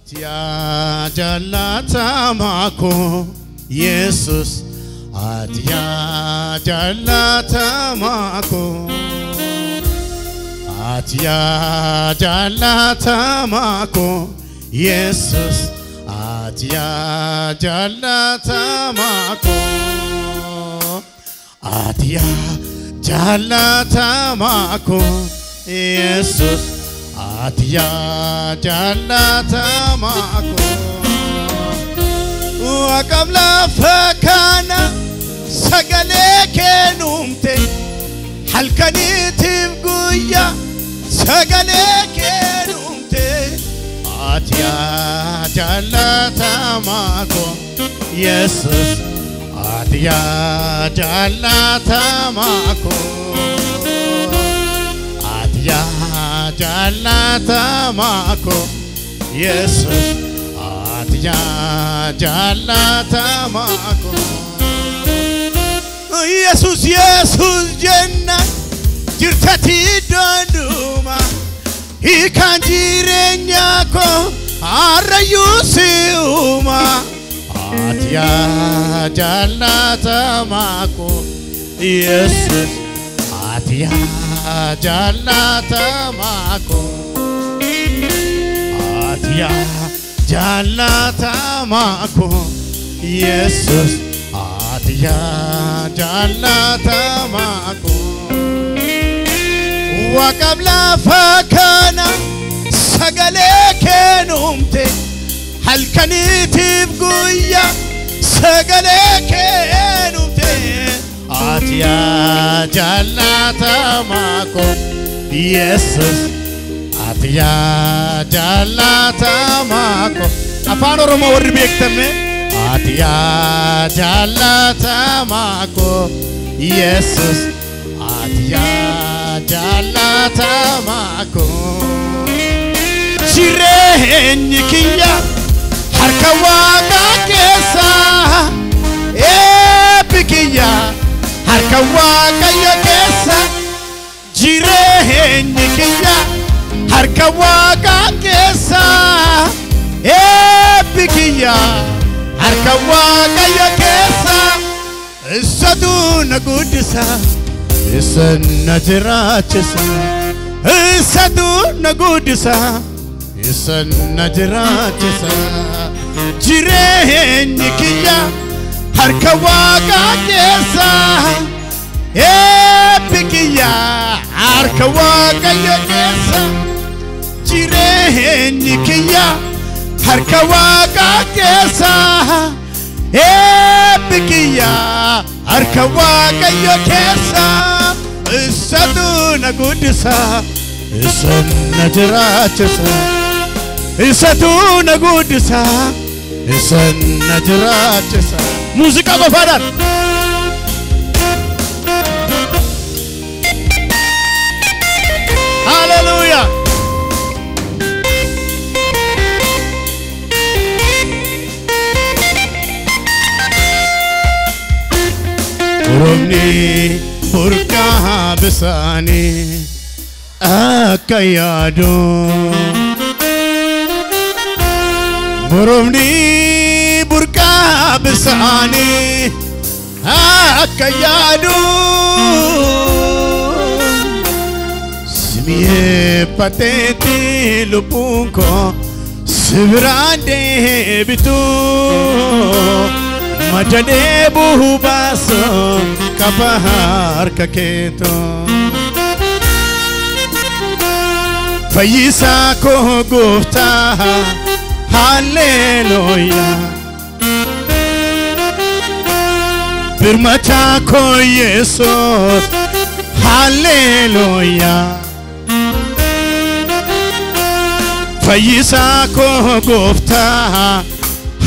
Atya jalata mako Jesus Atya jalata mako Atya jalata mako Jesus Atya jalata mako Atya jalata mako Jesus Atya jalata mako Wakabla fakana sagale kenumte halkani tibguya sagale kenumte Atya jalata mako Jesus Atya jalata mako Atya jalata mako Jesus Atya jalata mako Jesus Jesus jenna jirtati danduma ikanjirenya ko arayusiuma Atya jalata mako Jesus Atya jalata mako Atya jalata mako Jesus Atya jalata mako Wakabla fakana sagale kenumte halkani tibguya sagale kenumte Atya jalata mako Jesus Atya jalata mako Afaan Oromoo warri beektame Atya jalata mako Jesus Atya jalata mako Jireenyi kiyya harka Waaqa keessa Eebbikiya harka Waaqayyo keessa jireenyi kiyya harka Waaqa keessa Eebbikiya harka Waaqayyo keessa Isatu na guddisa isa na jiraachisa Isatu na guddisa isa na jiraachisa jireenyi kiyya harka Waaqa keessa Eebbikiya harka Waaqayyo keessa jireenyi kiyya harka Waaqa keessa Eebbikiya harka Waaqayyo keessa Isatu na guddisa isa na jiraachisa Isatu na guddisa isa na jiraachisa Música gofaadhaan Hallelujah Oromni burqa bisani akka yaadu Oromni burqa bisani akka yaadu Simiye pateti lupunko sibrande bitu Majane buhu baso kapahar kaketo Fayisa ko gufta Hallelujah Birmacha ko Jesus Hallelujah Fayisa ko gufta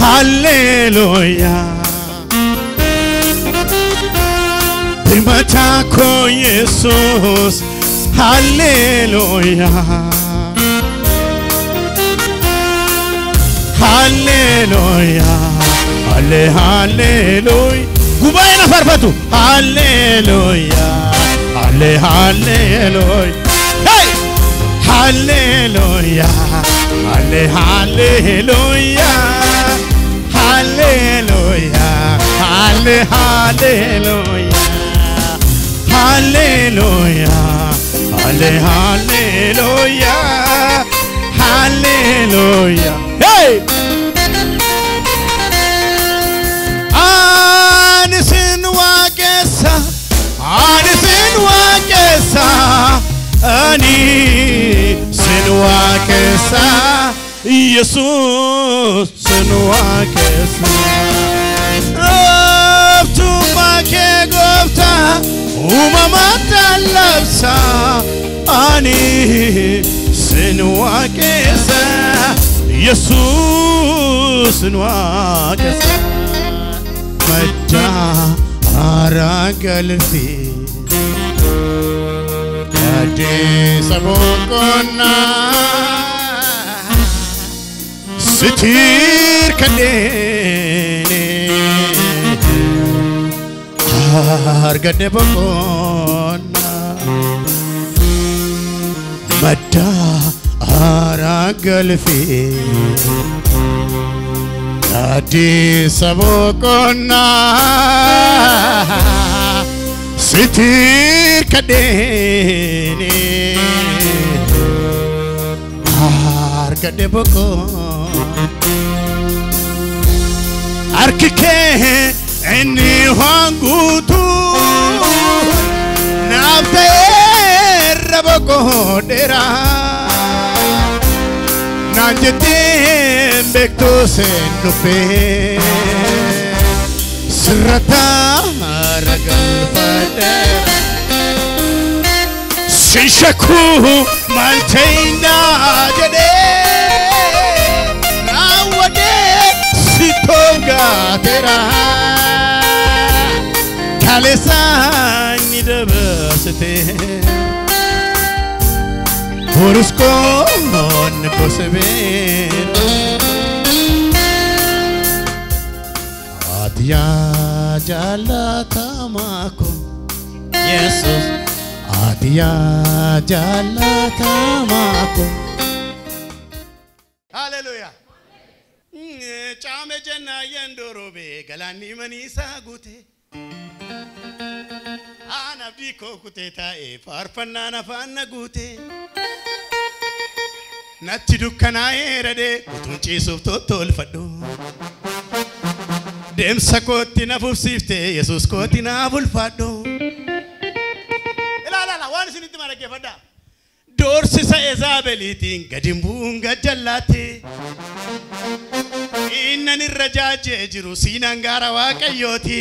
Hallelujah Birmacha ko Jesus Hallelujah Hallelujah Hallelujah Gubayna farfatu Hallelujah Hallelujah Hey Hallelujah, hallelujah, hallelujah, hallelujah, hallelujah, hallelujah, hallelujah. Hey! Anisin wakesa, ani sin wakesa, Jesus sin wakesa. Abtu make gofta, umamata labsa, ani sin wakesa, Jesus sin wakesa. Madda aragalfi Ade sabokona Sitir kadene Argade bokona Madda aragalfi Ade sabokona Sitir kadene Argade boko Arkike eni hangutu Nafte raboko dera Nanjete bekto se nupe Srata ragal padera Shishaku malteina jade Rawade sitonga tera Kalesa nidabasete Horusko non posevero Adia jalata mako Jesus Adia jalata mako Hallelujah Chame jenna yendorobe galani manisa gute Anabdi ko kuteta e farfanna na fanna gute Natti dukkana erade utunchi suftotol faddo Demsa kooti na fufsifte Jesus kooti na bulfaddo la waan isiniti marageeffadha doorsisa Ezaabeliitiin gadimbuunga jallate innan irra jaajee jiru siinan gaara Waaqayyooti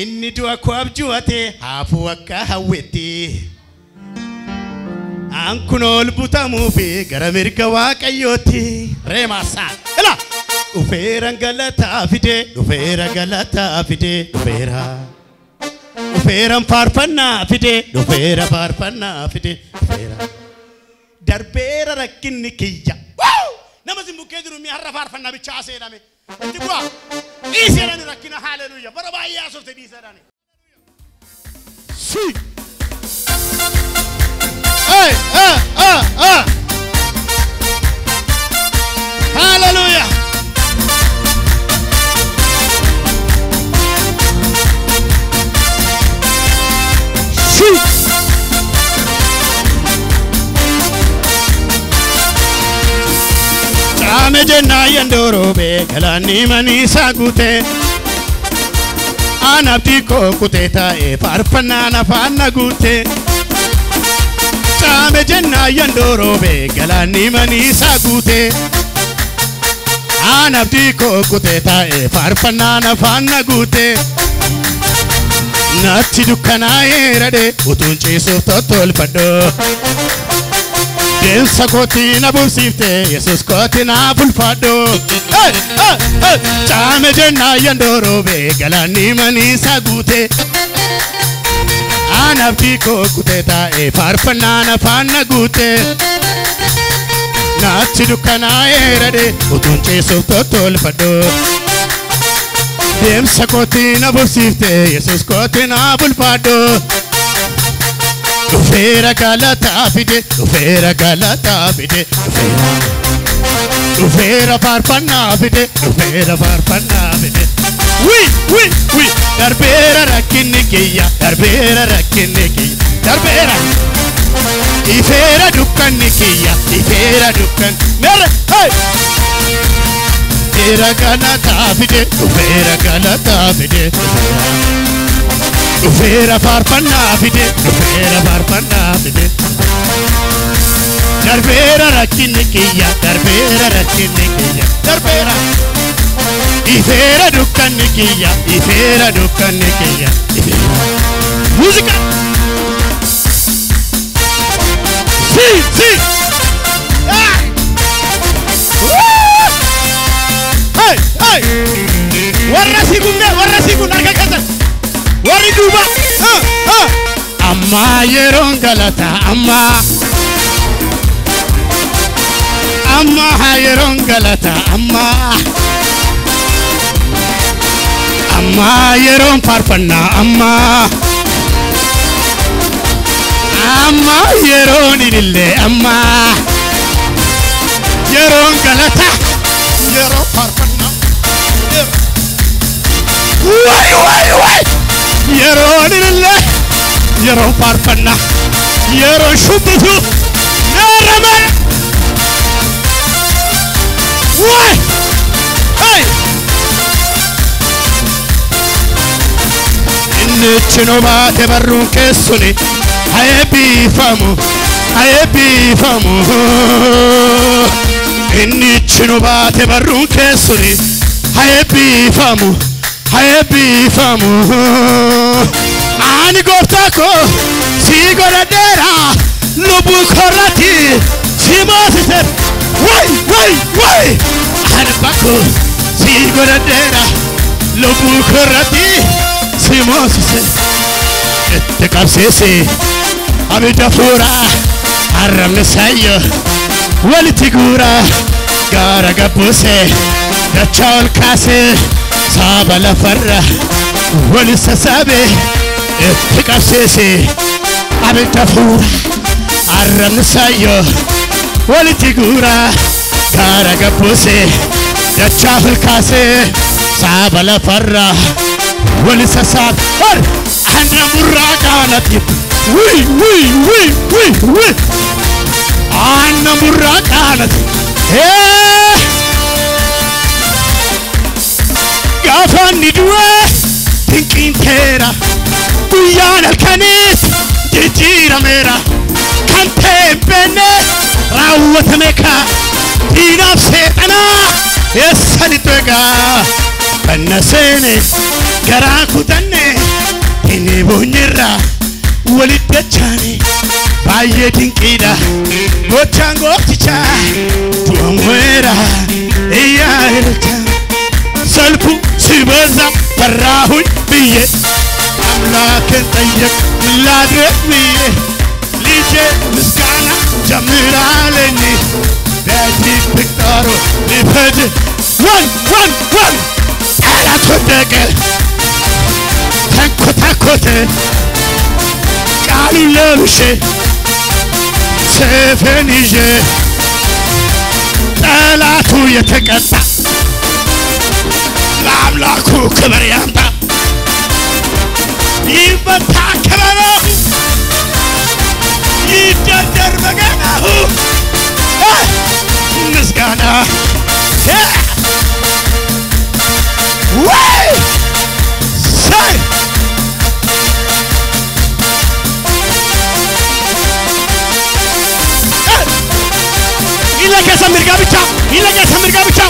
inni du'a koo abjuwate haafuu akka hawwetti an kun ol butamuu fi gara mirga Waaqayyooti reemaasaan ila dhufeera galataa fide dhufeera Ufeeran farfanna fide dhufeera farfanna fide dhufeera darbeera rakkinni kiyya nama simbukkee jiru mi har'a farfanna bicha seename itti bu'a dhiiseedhaan rakkina hallelujah bara baay'ee asoofte dhiiseedhaan si hallelujah Chame jenna yendorobe galani manisa gute Anabdi ko kuteta e farfanna na fanna gute Chame jenna yendorobe galani manisa gute Anabdi ko kuteta e farfanna na fanna gute Natti dukkana erade utunchi suftotol faddo Demsa kooti na busifte Jesus kooti na bulfaddo Chame jenna yendorobe galani manisa gute Anabdi ko kuteta e farfanna na fanna gute Natti dukkana erade utunchi suftotol faddo Demsa kooti na busifte Jesus kooti na bulfaddo dhufeera galataa fide dhufeera galataa fide dhufeera faarfannaa fide dhufeera faarfannaa fide wi darbeera rakkinni kiyya darbeera rakkinni kiyya darbeera ifeera dukkanni kiyya ifeera dukkan mere hey dhufeera galataa fide dhufeera galataa fide dhufeera faarfannaa fide dhufeera faarfannaa fide darbeera rakkinni kiyya darbeera rakkinni kiyya darbeera ifeera dukkanni kiyya ifeera dukkanni kiyya musica si hey warra sigun arga kasan warri duba amma yeron galata amma yeron galata amma yeron farfanna amma yeron idille amma yeron galata yeron farfanna way yeron idille yeron farfanna yeron shubutu narama way hey innechino baate barrun keessuni hayebifamu innechino baate barrun keessuni hayebifamu ani goftako si godadera lubu korati si mosite way ani bako si godadera lubu korati si mosite ette kapsese abida fura arramne sayo walitigura gara gabuse dachal kase sabala farra walisasabe ette kapsese abida fura arramne sayo walitigura gara gabuse dachal kase sabala farra walisasab ana muraqanati wi ana muraqanati gafani duwe tinkintera kuyana kanis tijira mera kante bene rawat meka dinaf setana yesani toga kanasene garaku tanne ini bunyira walidachani baye tinkida gochango ticha tuamwera iya elta salpu sibaza parahu biye amlaken tayyak miladre biye lije miskana jamiraleni beti piktaro lipeje one ala todeke takote kalu lebshe sefenije talatu yetekata lamlaku ክብር ያምጣ ይበታ ከበረው ይደደር በገናሁ ምስጋና ወይ say ይለገሰ ምርጋ ብቻ